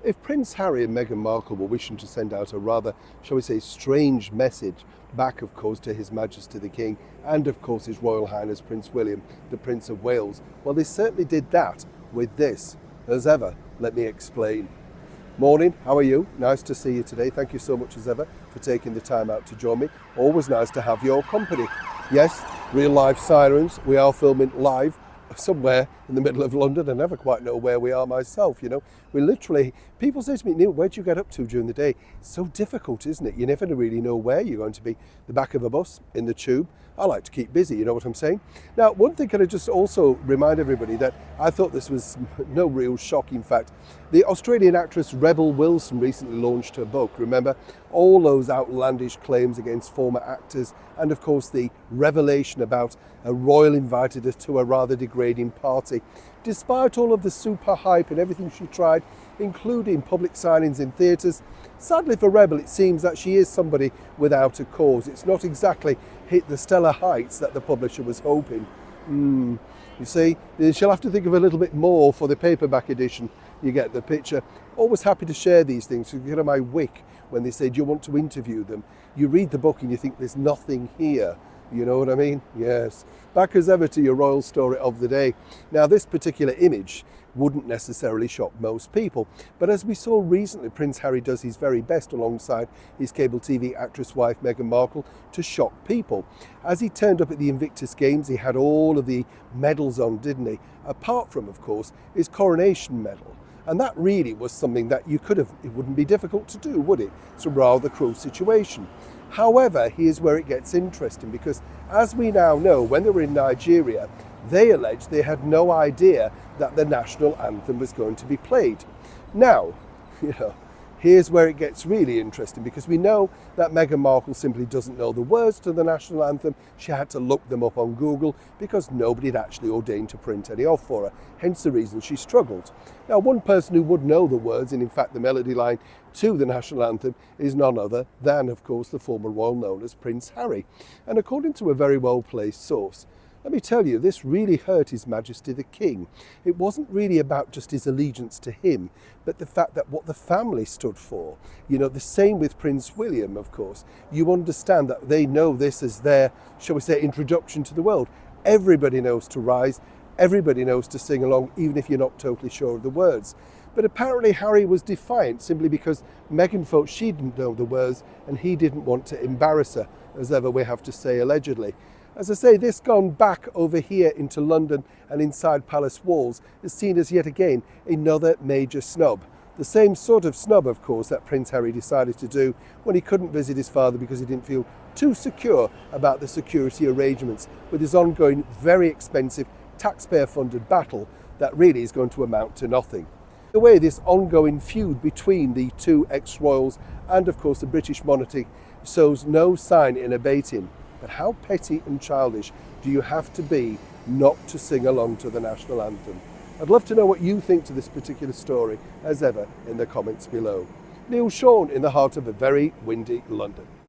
If Prince Harry and Meghan Markle were wishing to send out a rather, shall we say, strange message back, of course, to His Majesty the King and, of course, His Royal Highness Prince William, the Prince of Wales, well, they certainly did that with this. As ever, let me explain. Morning, how are you? Nice to see you today. Thank you so much as ever for taking the time out to join me. Always nice to have your company. Yes, real life sirens. We are filming live somewhere in the middle of London. I never quite know where we are myself, you know. We literally, people say to me, Neil, where do you get up to during the day? It's so difficult, isn't it? You never really know where you're going to be. The back of a bus, in the tube. I like to keep busy, you know what I'm saying? Now, one thing can I just also remind everybody that I thought this was no real shocking fact. The Australian actress Rebel Wilson recently launched her book. Remember, all those outlandish claims against former actors and, of course, the revelation about a royal invited her to a rather degrading party. Despite all of the super hype and everything she tried, including public signings in theatres, sadly for Rebel, it seems that she is somebody without a cause. It's not exactly hit the stellar heights that the publisher was hoping. You see, she'll have to think of a little bit more for the paperback edition. You get the picture. Always happy to share these things. So you get on my wick when they say, do you want to interview them? You read the book and you think there's nothing here. You know what I mean? Yes. Back as ever to your royal story of the day. Now, this particular image wouldn't necessarily shock most people, but as we saw recently, Prince Harry does his very best alongside his cable TV actress wife Meghan Markle to shock people. As he turned up at the Invictus Games, he had all of the medals on, didn't he? Apart from, of course, his coronation medal. And that really was something that you could have, it wouldn't be difficult to do, would it? It's a rather cruel situation. However, here's where it gets interesting, because as we now know, when they were in Nigeria, they alleged they had no idea that the national anthem was going to be played. Now, here's where it gets really interesting, because we know that Meghan Markle simply doesn't know the words to the national anthem. She had to look them up on Google because nobody had actually ordained to print any off for her, hence the reason she struggled. Now, one person who would know the words, and in fact the melody line to the national anthem, is none other than, of course, the former royal known as Prince Harry. And according to a very well-placed source, let me tell you, this really hurt His Majesty the King. It wasn't really about just his allegiance to him, but the fact that what the family stood for. You know, the same with Prince William, of course. You understand that they know this as their, shall we say, introduction to the world. Everybody knows to rise, everybody knows to sing along, even if you're not totally sure of the words. But apparently Harry was defiant simply because Meghan thought she didn't know the words and he didn't want to embarrass her, as ever we have to say allegedly. As I say, this gone back over here into London and inside palace walls is seen as yet again another major snub. The same sort of snub, of course, that Prince Harry decided to do when he couldn't visit his father because he didn't feel too secure about the security arrangements with his ongoing, very expensive, taxpayer-funded battle that really is going to amount to nothing. The way this ongoing feud between the two ex-royals and, of course, the British monarchy shows no sign in abating. But how petty and childish do you have to be not to sing along to the national anthem? I'd love to know what you think to this particular story, as ever, in the comments below. Neil Sean in the heart of a very windy London.